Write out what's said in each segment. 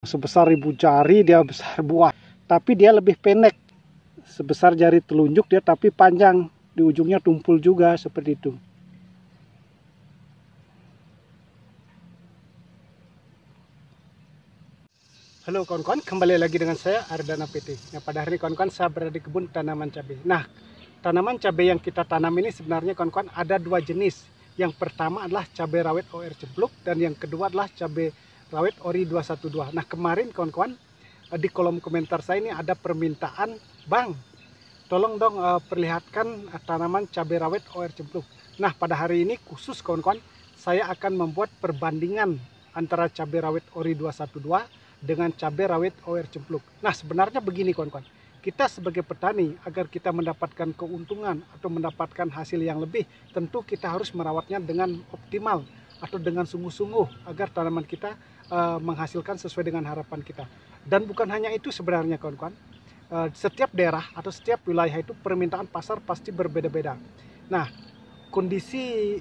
Sebesar ibu jari dia besar buah, tapi dia lebih pendek. Sebesar jari telunjuk dia tapi panjang, di ujungnya tumpul juga seperti itu. Halo kawan-kawan, kembali lagi dengan saya Ardana PT. Nah, pada hari ini kawan-kawan saya berada di kebun tanaman cabai. Nah, tanaman cabai yang kita tanam ini sebenarnya kawan-kawan ada dua jenis. Yang pertama adalah cabai rawit OR Cempluk dan yang kedua adalah cabai rawit Ori 212. Nah, kemarin kawan-kawan di kolom komentar saya ini ada permintaan, Bang, tolong dong perlihatkan tanaman cabai rawit OR Cempluk. Nah, pada hari ini khusus kawan-kawan, saya akan membuat perbandingan antara cabai rawit Ori 212 dengan cabai rawit OR Cempluk. Nah, sebenarnya begini kawan-kawan, kita sebagai petani agar kita mendapatkan keuntungan atau mendapatkan hasil yang lebih, tentu kita harus merawatnya dengan optimal atau dengan sungguh-sungguh agar tanaman kita menghasilkan sesuai dengan harapan kita. Dan bukan hanya itu sebenarnya kawan-kawan, setiap daerah atau setiap wilayah itu permintaan pasar pasti berbeda-beda. Nah, kondisi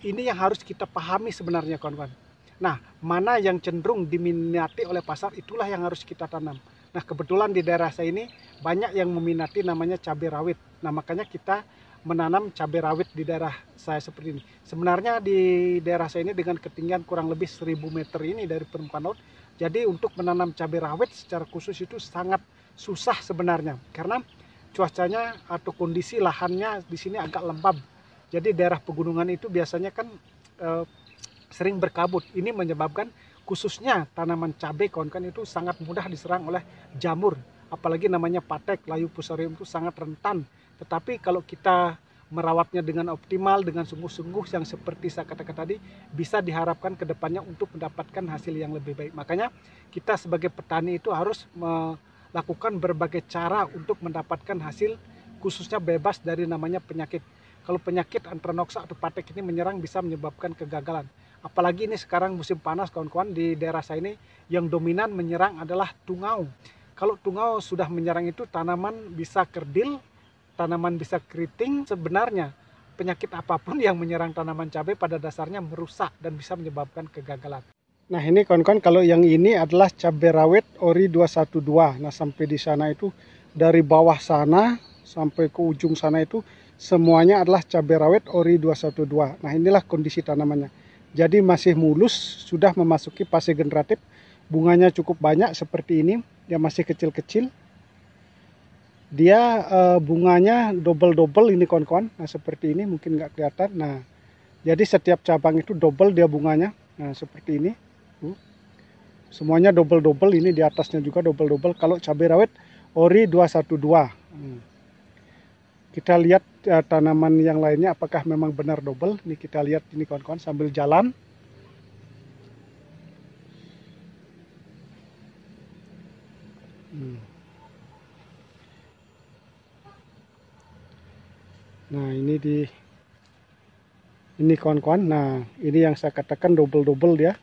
ini yang harus kita pahami sebenarnya kawan-kawan. Nah, mana yang cenderung diminati oleh pasar itulah yang harus kita tanam. Nah, kebetulan di daerah saya ini banyak yang meminati namanya cabai rawit. Nah, makanya kita menanam cabai rawit di daerah saya seperti ini. Sebenarnya di daerah saya ini dengan ketinggian kurang lebih 1000 meter ini dari permukaan laut. Jadi untuk menanam cabai rawit secara khusus itu sangat susah sebenarnya. Karena cuacanya atau kondisi lahannya di sini agak lembab. Jadi daerah pegunungan itu biasanya kan sering berkabut. Ini menyebabkan khususnya tanaman cabai kawan-kawan itu sangat mudah diserang oleh jamur. Apalagi namanya patek, layu fusarium itu sangat rentan. Tetapi kalau kita merawatnya dengan optimal, dengan sungguh-sungguh yang seperti saya katakan tadi, bisa diharapkan ke depannya untuk mendapatkan hasil yang lebih baik. Makanya kita sebagai petani itu harus melakukan berbagai cara untuk mendapatkan hasil khususnya bebas dari namanya penyakit. Kalau penyakit Anthranoxa atau patek ini menyerang bisa menyebabkan kegagalan. Apalagi ini sekarang musim panas kawan-kawan, di daerah saya ini yang dominan menyerang adalah tungau. Kalau tungau sudah menyerang itu tanaman bisa kerdil, tanaman bisa keriting. Sebenarnya penyakit apapun yang menyerang tanaman cabai pada dasarnya merusak dan bisa menyebabkan kegagalan. Nah, ini kawan-kawan, kalau yang ini adalah cabai rawit Ori 212. Nah, sampai di sana itu dari bawah sana sampai ke ujung sana itu semuanya adalah cabai rawit Ori 212. Nah, inilah kondisi tanamannya. Jadi masih mulus, sudah memasuki fase generatif. Bunganya cukup banyak seperti ini. Dia masih kecil-kecil. Dia bunganya double-double ini kawan-kawan. Nah, seperti ini mungkin nggak kelihatan. Nah, jadi setiap cabang itu double dia bunganya. Nah, seperti ini. Semuanya double-double. Ini di atasnya juga double-double. Kalau cabai rawit Ori 212. Kita lihat tanaman yang lainnya apakah memang benar double. Ini kita lihat ini kawan-kawan sambil jalan. Nah, ini kawan-kawan. Nah, ini yang saya katakan double-double dia.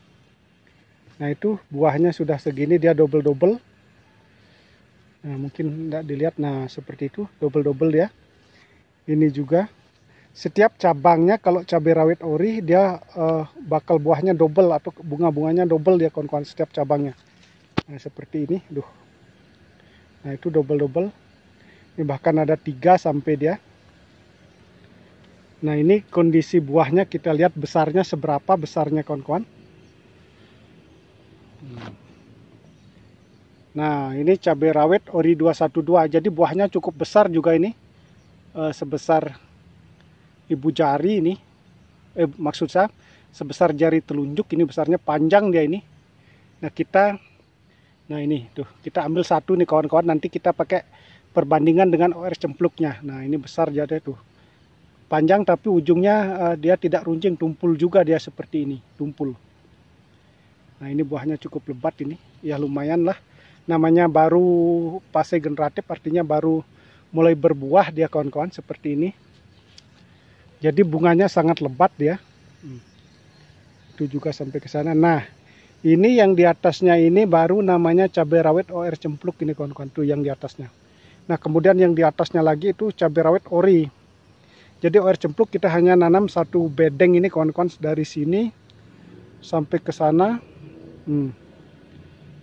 Nah, itu buahnya sudah segini dia double-double. Nah, mungkin tidak dilihat. Nah, seperti itu double-double dia. Ini juga setiap cabangnya kalau cabai rawit ori dia bakal buahnya double atau bunga-bunganya double dia kawan-kawan setiap cabangnya. Nah, seperti ini, Nah, itu double-double. Ini bahkan ada 3 sampai dia. Nah, ini kondisi buahnya kita lihat besarnya seberapa besarnya kawan-kawan. Nah, ini cabai rawit Ori 212. Jadi buahnya cukup besar juga ini. Sebesar ibu jari ini, maksud saya sebesar jari telunjuk, ini besarnya, panjang dia ini. Nah ini tuh kita ambil satu nih kawan-kawan, nanti kita pakai perbandingan dengan OR Cempluknya. Nah, ini besar jadi tuh panjang tapi ujungnya dia tidak runcing, tumpul juga dia seperti ini, tumpul. Nah, ini buahnya cukup lebat ini, ya lumayan lah. Namanya baru fase generatif, artinya baru mulai berbuah dia kawan-kawan seperti ini. Jadi bunganya sangat lebat dia. Itu juga sampai ke sana. Nah, ini yang di atasnya ini baru namanya cabai rawit OR Cempluk ini kawan-kawan, tuh yang di atasnya. Nah, kemudian yang di atasnya lagi itu cabai rawit ori. Jadi OR Cempluk kita hanya nanam satu bedeng ini kawan-kawan, dari sini sampai ke sana.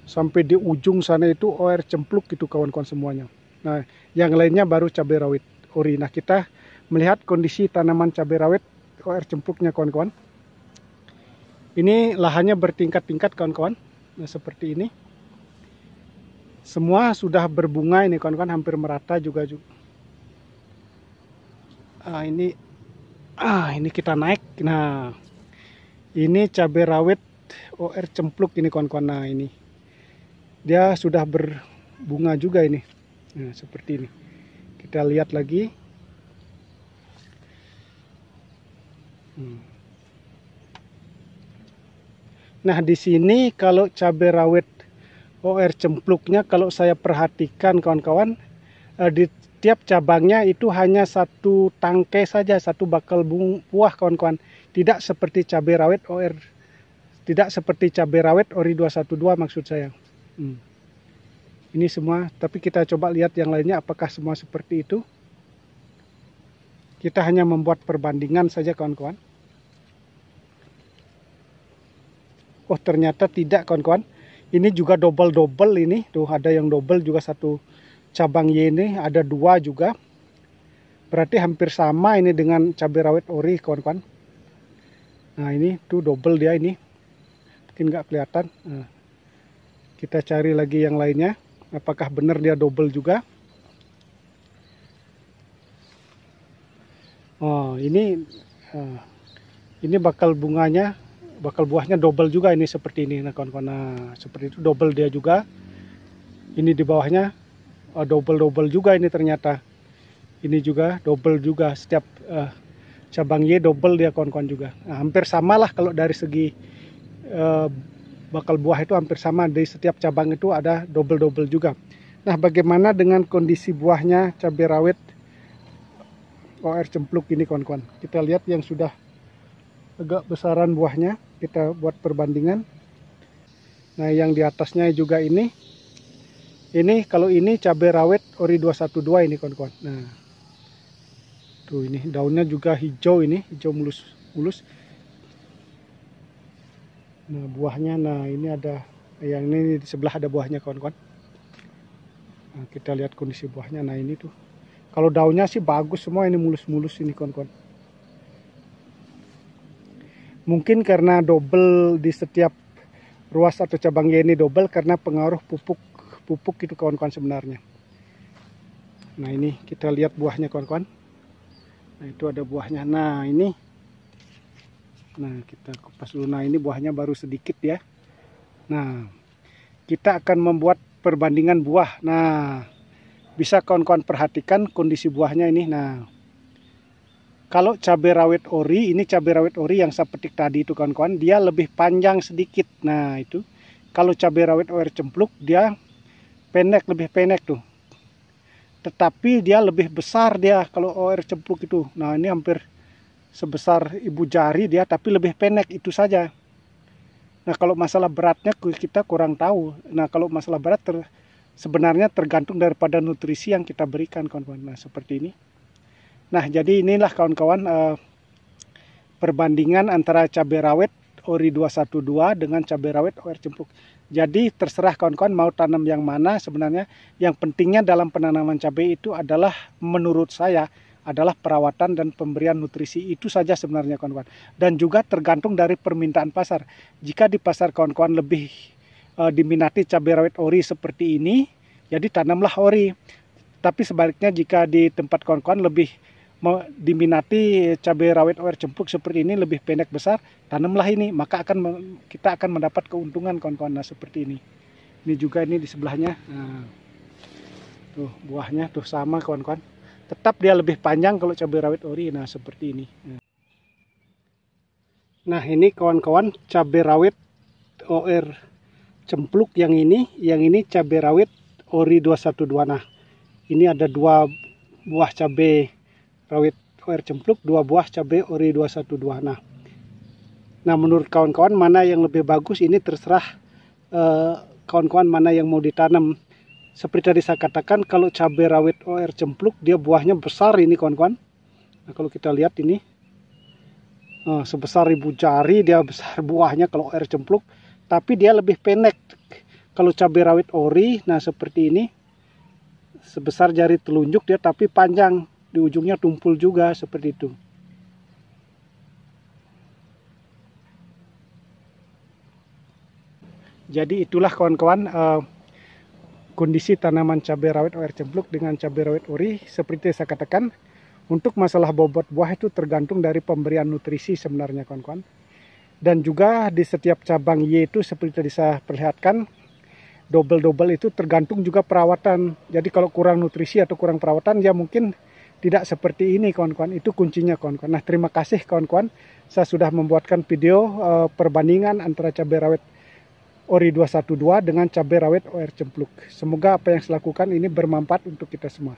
sampai di ujung sana itu OR cempluk itu kawan-kawan semuanya. Nah, yang lainnya baru cabai rawit ori. Nah, kita melihat kondisi tanaman cabai rawit OR cempluknya kawan-kawan. Ini lahannya bertingkat-tingkat kawan-kawan. Nah, seperti ini. Semua sudah berbunga ini kawan-kawan, hampir merata juga. Ini kita naik. Nah, ini cabai rawit OR cempluk ini kawan-kawan. Nah, ini dia sudah berbunga juga ini. Nah, seperti ini. Kita lihat lagi. Nah, di sini kalau cabai rawit OR cempluknya, kalau saya perhatikan kawan-kawan, di tiap cabangnya itu hanya satu tangkai saja, satu bakal buah kawan-kawan. Tidak seperti cabai rawit OR, tidak seperti cabai rawit ori 212 maksud saya. Ini semua, tapi kita coba lihat yang lainnya apakah semua seperti itu. Kita hanya membuat perbandingan saja kawan-kawan. Oh, ternyata tidak kawan-kawan. Ini juga double ini. Tuh ada yang double juga, satu cabang Y ini ada dua juga. Berarti hampir sama ini dengan cabai rawit ori kawan-kawan. Nah, ini tuh double dia ini. Mungkin nggak kelihatan. Nah, kita cari lagi yang lainnya. Apakah benar dia double juga? Oh, ini bakal bunganya, bakal buahnya double juga ini seperti ini. Nah, kawan-kawan, nah, seperti itu double dia juga. Ini di bawahnya double juga ini ternyata. Ini juga double juga, setiap cabang Y double dia kawan-kawan juga. Nah, hampir sama lah kalau dari segi bakal buah itu hampir sama. Di setiap cabang itu ada double juga. Nah, bagaimana dengan kondisi buahnya cabai rawit OR cempluk ini kawan-kawan? Kita lihat yang sudah agak besaran buahnya, kita buat perbandingan. Nah, yang di atasnya juga ini kalau ini cabai rawit ori 212 ini kawan-kawan. Nah, tuh ini daunnya juga hijau, ini hijau mulus. Nah, buahnya, nah ini ada, yang ini di sebelah ada buahnya kawan-kawan. Nah, kita lihat kondisi buahnya. Nah, ini tuh kalau daunnya sih bagus semua, ini mulus ini kawan-kawan. Mungkin karena double di setiap ruas atau cabang Y ini double karena pengaruh pupuk itu kawan-kawan sebenarnya. Nah, ini kita lihat buahnya kawan-kawan. Nah, itu ada buahnya. Nah, ini. Nah, kita kupas dulu. Nah, ini buahnya baru sedikit ya. Nah, kita akan membuat perbandingan buah. Nah, bisa kawan-kawan perhatikan kondisi buahnya ini. Nah, kalau cabai rawit ori, ini cabai rawit ori yang saya petik tadi itu kawan-kawan, dia lebih panjang sedikit. Nah, itu. Kalau cabai rawit OR cempluk, dia lebih pendek tuh. Tetapi dia lebih besar dia kalau OR cempluk itu. Nah, ini hampir sebesar ibu jari dia, tapi lebih pendek itu saja. Nah, kalau masalah beratnya kita kurang tahu. Nah, kalau masalah berat sebenarnya tergantung daripada nutrisi yang kita berikan kawan-kawan. Nah, seperti ini. Nah, jadi inilah kawan-kawan perbandingan antara cabai rawit ori 212 dengan cabai rawit OR cempluk. Jadi terserah kawan-kawan mau tanam yang mana. Sebenarnya yang pentingnya dalam penanaman cabai itu adalah, menurut saya, adalah perawatan dan pemberian nutrisi. Itu saja sebenarnya kawan-kawan. Dan juga tergantung dari permintaan pasar. Jika di pasar kawan-kawan lebih diminati cabai rawit ori seperti ini, jadi tanamlah ori. Tapi sebaliknya jika di tempat kawan-kawan lebih diminati cabai rawit OR cempluk seperti ini, lebih pendek besar, tanamlah ini, maka kita akan mendapat keuntungan kawan-kawan. Nah, seperti ini. Ini juga ini di sebelahnya. Nah, tuh buahnya tuh sama kawan-kawan. Tetap dia lebih panjang kalau cabai rawit ori. Nah, seperti ini. Nah, ini kawan-kawan cabai rawit OR cempluk yang ini cabai rawit ori 212. Nah, ini ada dua buah cabai rawit OR cempluk, dua buah cabai ori 212. Nah, menurut kawan-kawan mana yang lebih bagus, ini terserah kawan-kawan mana yang mau ditanam. Seperti tadi saya katakan, kalau cabai rawit OR cempluk dia buahnya besar ini kawan-kawan. Nah, kalau kita lihat ini sebesar ibu jari dia besar buahnya kalau OR cempluk, tapi dia lebih pendek Kalau cabai rawit ori, nah seperti ini, sebesar jari telunjuk dia tapi panjang, di ujungnya tumpul juga seperti itu. Jadi itulah kawan-kawan kondisi tanaman cabai rawit OR cempluk dengan cabai rawit ori. Seperti saya katakan, untuk masalah bobot buah itu tergantung dari pemberian nutrisi sebenarnya kawan-kawan. Dan juga di setiap cabang Y itu seperti tadi saya perlihatkan, double itu tergantung juga perawatan. Jadi kalau kurang nutrisi atau kurang perawatan, ya mungkin tidak seperti ini kawan-kawan. Itu kuncinya kawan-kawan. Nah, terima kasih kawan-kawan. Saya sudah membuatkan video perbandingan antara cabai rawit ori 212 dengan cabai rawit OR cempluk. Semoga apa yang saya lakukan ini bermanfaat untuk kita semua.